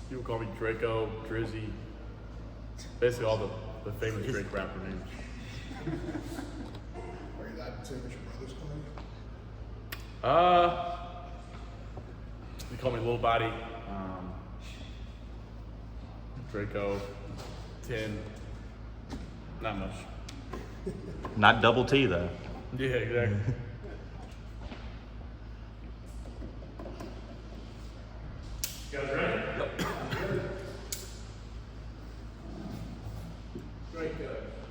People call me Draco, Drizzy, basically all the famous Drake rapper names. Are you allowed to say what your brothers call you? They call me Lil Body, Draco, 10, not much. Not double T though. Yeah, exactly. You guys ready? Yep. Drake,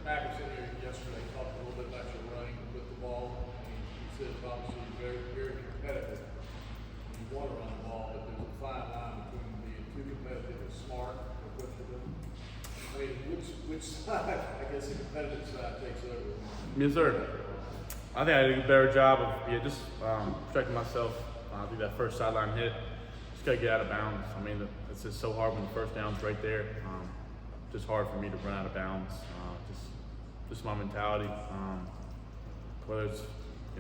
Mac was in here yesterday talking a little bit about your running with the ball. And you said obviously you're very, very competitive. You want to run the ball, but there's a fine line between being too competitive and smart or what you're doing. I mean, which side, I guess the competitive side takes over? Yes, sir. I think I did a better job of just protecting myself. I think that first sideline hit, just gotta get out of bounds. I mean, it's just so hard when the first down's right there. Just hard for me to run out of bounds. Just my mentality. Whether it's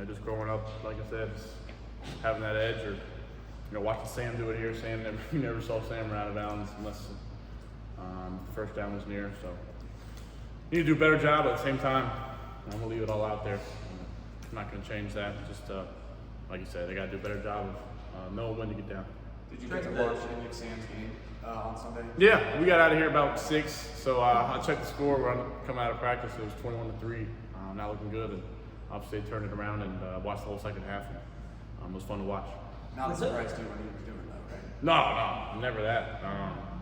just growing up, like I said, just having that edge, or watching Sam do it here. Sam you never saw Sam run out of bounds unless the first down was near. So you need to do a better job. At the same time, I'm gonna leave it all out there. I'm not gonna change that. Just like you said, I gotta do a better job of knowing when to get down. Did you get to watch Nick Sam's game on Sunday? Yeah, we got out of here about 6. So I checked the score when I come out of practice. It was 21-3. Not looking good, and obviously they turned it around and watched the whole second half. And, it was fun to watch. Not surprised you when he was doing that, right? No, never that.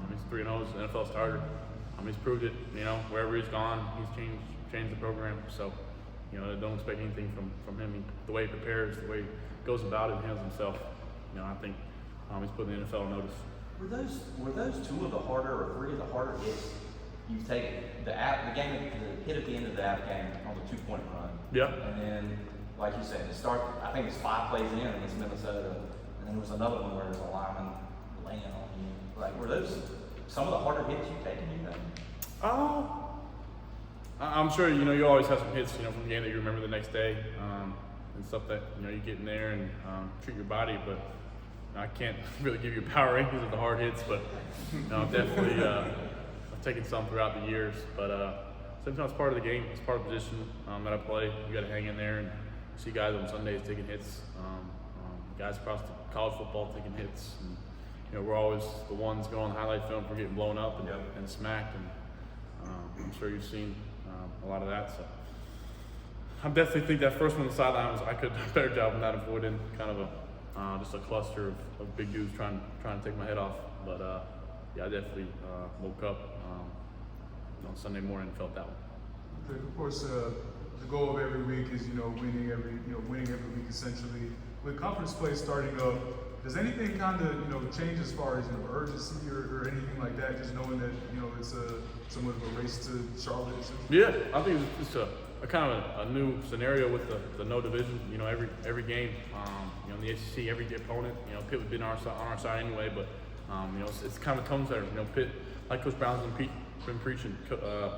He's 3-0, he's an NFL starter. He's proved it. Wherever he's gone, he's changed the program. So, don't expect anything from him. The way he prepares, the way he goes about it, and handles himself. I think he's putting the NFL on notice. Were those 2 of the harder or 3 of the harder hits you've taken? The hit at the end of the app game on the 2-point run. Yeah. And then, like you said, I think it's 5 plays in against Minnesota, and then there was another one where there's a lineman laying on you. Like, were those some of the harder hits you've taken? I'm sure you always have some hits from the game that you remember the next day, and stuff that you get in there and treat your body. But I can't really give you a power rankings of the hard hits, but I've definitely I've taken some throughout the years. But sometimes it's part of the game. It's part of the position that I play. You got to hang in there and see guys on Sundays taking hits. Guys across the college football taking hits. And, we're always the ones going on the highlight film for getting blown up and smacked. And I'm sure you've seen a lot of that. So I definitely think that first one on the sideline I could do a better job of not avoiding kind of just a cluster of big dudes trying to take my head off. But I definitely woke up on Sunday morning and felt that one. Of course, the goal of every week is winning every week essentially. With conference play starting up, does anything kind of change as far as urgency or anything like that? Just knowing that it's somewhat of a race to Charlotte. Yeah, I think it's just a kind of a new scenario with the no division. Every game, in the ACC, every opponent. Pitt would be on our side anyway, but it's kind of a tone setter. Pitt, like Coach Brown's been preaching,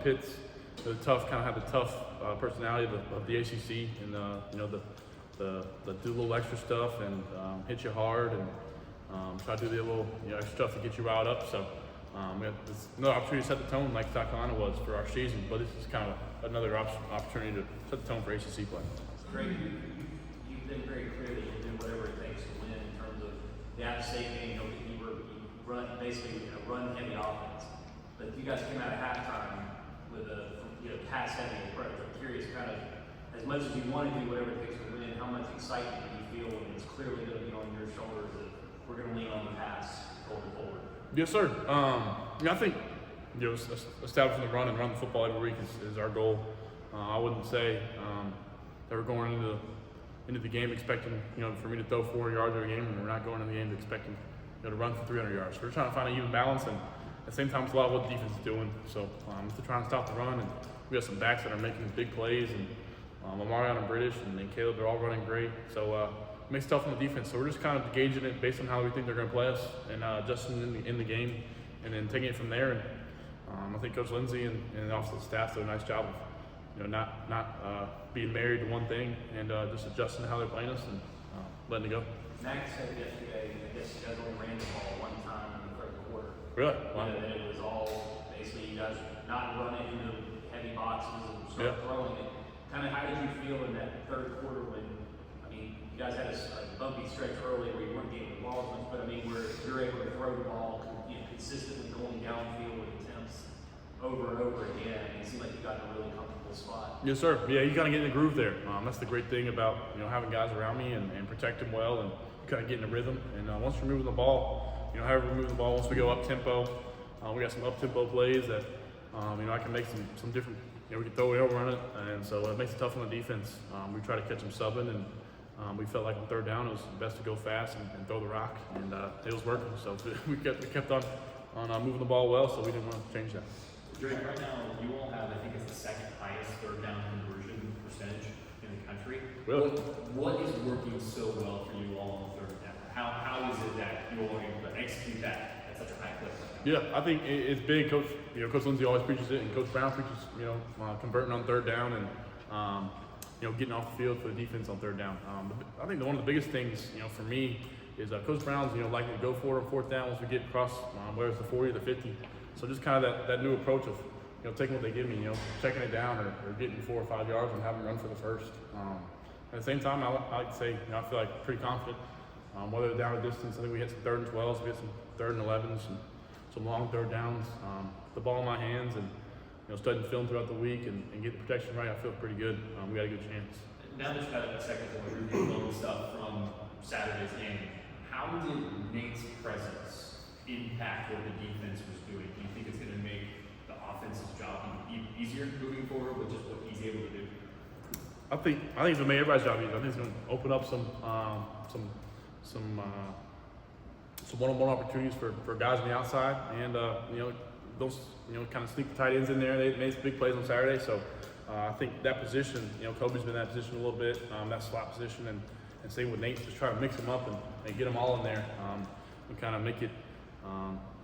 Pitt's the tough, kind of have the tough personality of the ACC, and the do a little extra stuff and hit you hard and try to do the little extra stuff to get you riled up. So we have another opportunity to set the tone like South Carolina was for our season, but this is kind of another opportunity to set the tone for ACC play. Greg, you've been very clear that you'll do whatever it takes to win in terms of the App State game. You run basically a run-heavy offense, but you guys came out at halftime with a pass-heavy approach. I'm curious, kind of, as much as you want to do whatever it takes to win, how much excitement do you feel when it's clearly going to be on your shoulders that we're going to lean on the pass going forward? Yes, sir. I think establishing the run and run the football every week is our goal. I wouldn't say that we're going into the game expecting for me to throw 400 yards every game, and we're not going into the game expecting to run for 300 yards. We're trying to find an even balance, and at the same time, it's a lot of what the defense is doing. So if they're trying to stop the run, and we have some backs that are making big plays, and Amarion and British and Caleb, they're all running great. So it makes it tough on the defense. So we're just kind of gauging it based on how we think they're going to play us and adjusting in the game and then taking it from there. And I think Coach Lindsey and also the staff do a nice job of not being married to one thing and just adjusting to how they're playing us. And letting it go. Max said yesterday, I guess you guys only ran the ball one time in the third quarter. Really? Wow. And it was all basically you guys not running into heavy boxes and start Yeah. throwing it. Kind of how did you feel in that third quarter when, I mean, you guys had a bumpy stretch early where you weren't getting the ball as much, but I mean, where you're able to throw the ball, you know, consistently going downfield with attempts over and over again. I mean, it seemed like you got in a really comfortable spot. Yes, sir. Yeah, you kind of get in the groove there. That's the great thing about having guys around me and protect them well, and you kind of get in a rhythm. And once you're moving the ball, however we move the ball, once we go up tempo, we got some up tempo plays that I can make some different. We can throw it over, run it, and so it makes it tough on the defense. We try to catch them subbing, and we felt like on third down it was best to go fast and throw the rock, and it was working. So we kept on moving the ball well, so we didn't want to change that. Drake, right now you all have, I think it's the second highest third down conversion percentage in the country. Really? What is working so well for you all on third down? How is it that you all are able to execute that at such a high clip right now? Yeah, I think it's big. Coach Lindsey always preaches it, and Coach Brown preaches, converting on third down and, getting off the field for the defense on third down. I think one of the biggest things, for me is Coach Brown's, likely to go for it on fourth down once we get across, whether it's the 40 or the 50. So just kind of that new approach of, taking what they give me, checking it down or getting 4 or 5 yards and having them run for the first. At the same time, I like to say, I feel like pretty confident. Whether they're down a distance, I think we hit some 3rd and 12s, we hit some 3rd and 11s, some long third downs. The ball in my hands and studying film throughout the week and get the protection right, I feel pretty good. We got a good chance. Now that you've had a second to review all the stuff from Saturday's game, how did Nate's presence impact what the defense was doing? Do you think it's going to make the offense's job easier moving forward with just what he's able to do? I think it's going to make everybody's job easier. I think it's going to open up some one-on-one opportunities for guys on the outside, and those kind of sneak the tight ends in there. They made some big plays on Saturday, so I think that position, Kobe's been in that position a little bit, that slot position, and same with Nate, just try to mix them up and get them all in there, and kind of make it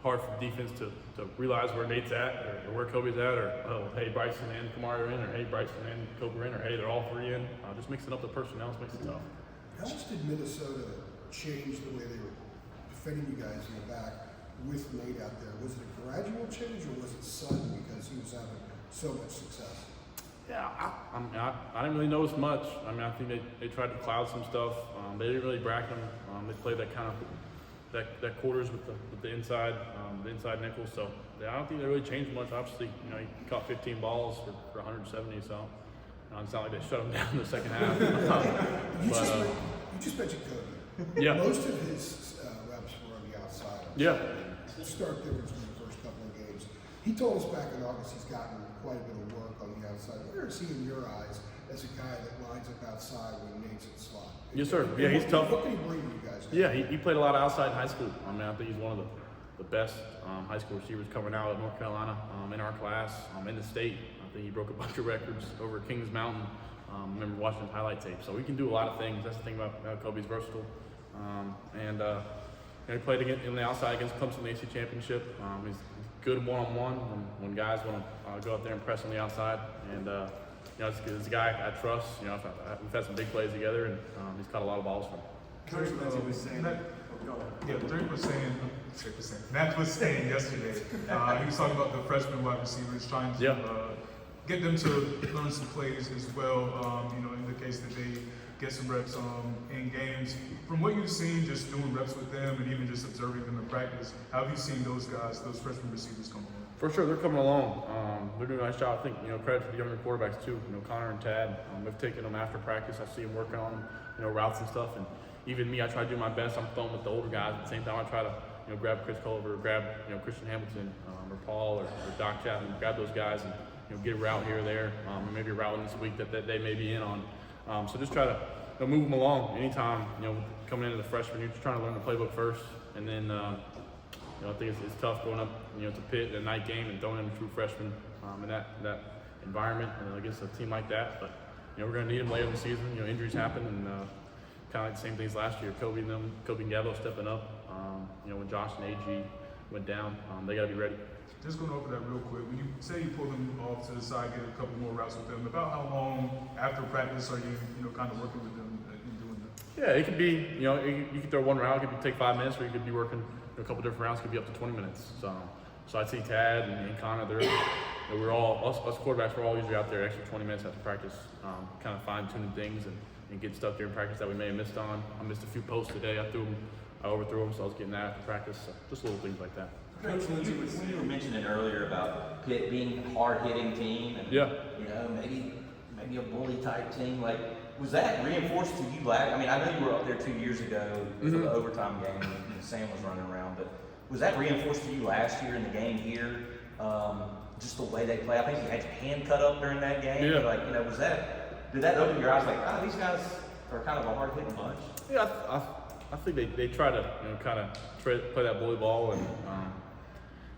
hard for the defense to realize where Nate's at or where Kobe's at, or hey, Bryson and Kamari are in, or hey, Bryson and Kobe are in, or hey, they're all three in. Just mixing up the personnel makes it tough. How much did Minnesota change the way they were defending you guys in the back with Nate out there? Was it a gradual change or was it sudden because he was having so much success? Yeah, I didn't really notice much. I mean, I think they tried to cloud some stuff. They didn't really bracket them. They played that kind of that quarters with the inside nickel. So I don't think they really changed much. Obviously, he caught 15 balls for 170. So it's not like they shut him down in the second half. You just mentioned Kobe. Yeah. Most of his reps were on the outside. Yeah. Stark difference in the first couple of games. He told us back in August he's gotten quite a bit of work on the outside. Where is he in your eyes as a guy that lines up outside when Nate's in slot? Yes, sir. Yeah, he's tough. What can he bring to you guys? Yeah, he played a lot of outside in high school. I mean, I think he's one of the best high school receivers coming out of North Carolina in our class, in the state. I think he broke a bunch of records over at Kings Mountain. I remember watching his highlight tape. So he can do a lot of things. That's the thing about Kobe's versatile. He played in the outside against Clemson in the AC Championship. He's good one-on-one when guys want to go out there and press on the outside. And it's a guy I trust. We've had some big plays together, and he's caught a lot of balls from him. Coach Lindsey was saying, Drake was saying, Matt was saying yesterday, he was talking about the freshman wide receivers, trying to get them to learn some plays as well, in the case that they get some reps in games. From what you've seen, just doing reps with them and even just observing them in practice, how have you seen those guys, those freshman receivers come along? For sure, they're coming along. They're doing a nice job. I think, credit to the younger quarterbacks too. Connor and Tad, they've taken them after practice. I see them working on, routes and stuff. And even me, I try to do my best. I'm throwing with the older guys. At the same time, I try to, grab Chris Culver, grab, Christian Hamilton, or Paul, or Doc Chapman, grab those guys and get a route here or there, or maybe a route in this week that they may be in on. So just try to move them along. Anytime, coming into the freshman, you're just trying to learn the playbook first, and then, I think it's tough going up, to Pitt in a night game and throwing in a true freshman in that environment against a team like that. But we're going to need them later in the season. Injuries happen, and kind of like the same things last year. Kobe and Gavo stepping up. When Josh and AG went down, they got to be ready. Just going over that real quick, when you say you pull them off to the side, get a couple more routes with them, about how long after practice are you, kind of working with them in doing that? Yeah, it could be, you could throw one route, it could take 5 minutes, or you could be working a couple different rounds, it could be up to 20 minutes. So I'd see Tad and Connor, we're all, us quarterbacks, we're all usually out there extra 20 minutes after practice, kind of fine-tuning things and getting stuff during practice that we may have missed on. I missed a few posts today, I overthrew them, so I was getting that after practice, so just little things like that. Coach, when you were mentioning earlier about Pitt being a hard-hitting team and Yeah. maybe a bully type team, like was that reinforced to you last? I mean, I know you were up there 2 years ago for the overtime game and Sam was running around, but was that reinforced to you last year in the game here? Just the way they play. I think you had your hand cut up during that game. Yeah. Did that open your eyes like, these guys are kind of a hard-hitting bunch? Yeah, I think they try to kind of play that bully ball and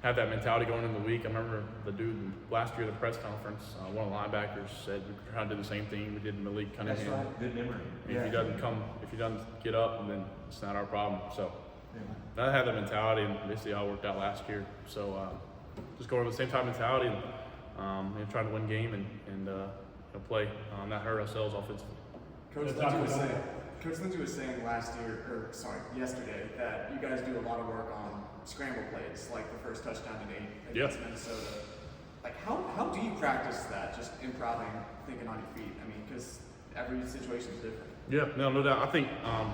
have that mentality going into the week. I remember the dude last year at the press conference, one of the linebackers said we trying to do the same thing we did in Malik Cunningham. That's right. Good memory. If he doesn't get up, then it's not our problem. So I had that mentality, and basically how it worked out last year. So just going with the same type of mentality and trying to win game and play, not hurt ourselves offensively. Coach Lindsay was saying yesterday, that you guys do a lot of work on scramble plays, like the first touchdown today against Minnesota. Like, how do you practice that? Just improving, thinking on your feet. I mean, because every situation is different. Yeah, no doubt. I think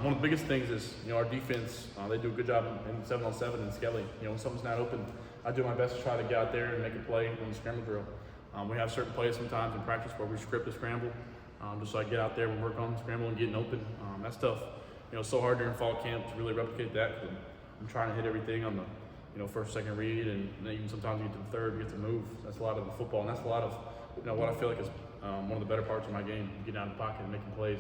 one of the biggest things is our defense. They do a good job in 7-on-7 and Skelly. When something's not open, I do my best to try to get out there and make a play on the scramble drill. We have certain plays sometimes in practice where we script a scramble, just so I get out there and work on scramble and getting open. That stuff, it's so hard during fall camp to really replicate that. Cause I'm trying to hit everything on the first, second read, and then even sometimes you get to the third, you get to move. That's a lot of the football, and that's a lot of what I feel like is one of the better parts of my game, getting out of the pocket and making plays.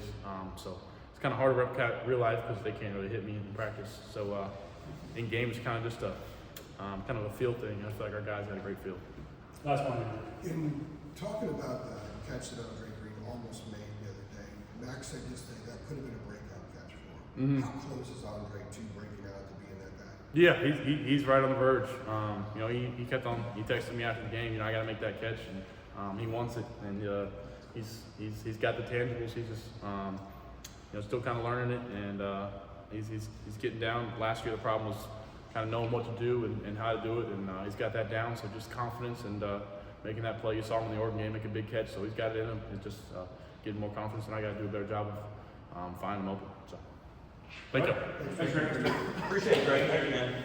So it's kind of hard to replicate real life because they can't really hit me in practice. So in game, it's kind of just a kind of a feel thing. I feel like our guys had a great feel. Last one. In talking about the catch that Andre Green almost made the other day, Max said yesterday that could have been a breakout catch for him. How close is Andre to breaking out to being that guy? Yeah, he's right on the verge. He kept on. He texted me after the game. I got to make that catch, and he wants it. And he's got the tangibles. He's just still kind of learning it, and he's getting down. Last year the problem was kind of knowing what to do and how to do it, and he's got that down. So just confidence and making that play. You saw him in the Oregon game make a big catch, so he's got it in him. It's just getting more confidence, and I got to do a better job of finding him open. So thank you. Appreciate it, Greg. Thank you, man.